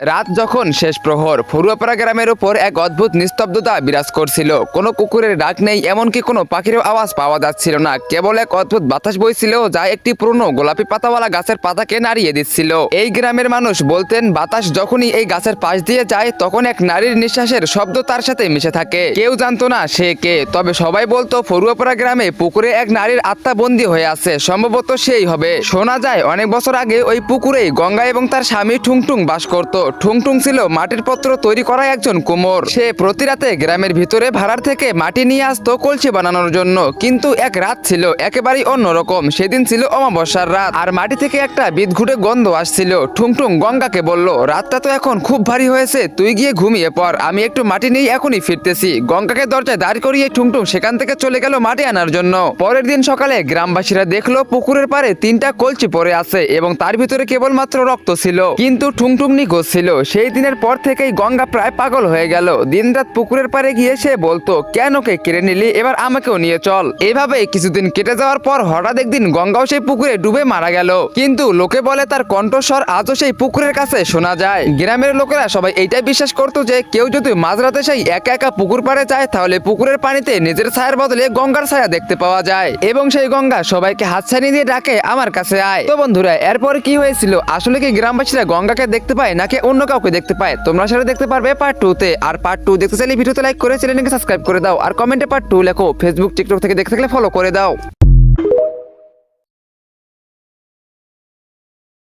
রাত যখন শেষ প্রহর, ফরুয়াপাড়া গ্রামের উপর এক অদ্ভুত নিস্তব্ধতা বিরাজ করছিল। কোনো কুকুরের ডাক নেই, এমনকি কোনো পাখিরও আওয়াজ পাওয়া যাচ্ছিল না। কেবল এক অদ্ভুত বাতাস বইছিল, যা একটি পুরনো গোলাপি পাতাওয়ালা গাছের পাতাকে নাড়িয়ে দিচ্ছিল। এই গ্রামের মানুষ বলতেন, বাতাস যখনই এই গাছের পাশ দিয়ে যায়, তখন এক নারীর নিঃশ্বাসের শব্দ তার সাথে মিশে থাকে। কেউ জানতো না সে কে, তবে সবাই বলতো ফরুয়াপাড়া গ্রামে পুকুরে এক নারীর আত্মা বন্দী হয়ে আছে, সম্ভবত সেই হবে। শোনা যায় অনেক বছর আগে ওই পুকুরেই গঙ্গা এবং তার স্বামী ঠুংঠুং বাস করত। ঠুংঠুং ছিল মাটির পত্র তৈরি করা একজন কুমোর। সে প্রতি রাতে গ্রামের ভিতরে ভাড়ার থেকে মাটি নিয়ে আসতো কলসি বানানোর জন্য। কিন্তু এক রাত ছিল একেবারেই অন্যরকম। সেদিন ছিল অমাবস্যার রাত, আর মাটি থেকে একটা বিদঘুটে গন্ধ আসছিল। ঠুংঠুং গঙ্গাকে বলল, রাতটা তো এখন খুব ভারী হয়েছে, তুই গিয়ে ঘুমিয়ে পড়, আমি একটু মাটি নিয়ে এখনই ফিরতেছি। গঙ্গাকে দরজায় দাঁড় করিয়ে ঠুংঠুং সেখান থেকে চলে গেল মাটি আনার জন্য। পরের দিন সকালে গ্রামবাসীরা দেখলো পুকুরের পাড়ে 3টা কলসি পড়ে আছে এবং তার ভিতরে কেবলমাত্র রক্ত ছিল। কিন্তু ঠুংঠুং নিখোঁজ ছিল। সেই দিনের পর থেকেই গঙ্গা প্রায় পাগল হয়ে গেল। দিনরাত পুকুরের পাড়ে গিয়ে সে বলতো, কেন কে কেড়ে নিলি, এবার আমাকেও নিয়ে চল। এভাবে কিছুদিন কেটে যাওয়ার পর হঠাৎ একদিন গঙ্গাও সেই পুকুরে ডুবে মারা গেল। কিন্তু লোকে বলে তার কণ্ঠস্বর আজও সেই পুকুরের কাছে শোনা যায়। গ্রামের লোকেরা সবাই এইটাই বিশ্বাস করতো যে কেউ যদি মাঝরাতে সেই একা একা পুকুর পাড়ে যায়, তাহলে পুকুরের পানিতে নিজের ছায়ার বদলে গঙ্গার ছায়া দেখতে পাওয়া যায় এবং সেই গঙ্গা সবাইকে হাতছানি দিয়ে ডাকে, আমার কাছে আয়। তো বন্ধুরা, এরপর কি হয়েছিল? আসলে কি গ্রামবাসীরা গঙ্গাকে দেখতে পায় নাকি অন্য কাউকে দেখতে পায়? তোমরা সেটা দেখতে পারবে পার্ট 2-তে। আর পার্ট 2 দেখতে চাইলে ভিডিওতে লাইক করে চ্যানেলকে সাবস্ক্রাইব করে দাও, আর কমেন্টে পার্ট 2 লেখো। ফেসবুক টিকটক থেকে দেখতে থাকলে ফলো করে দাও।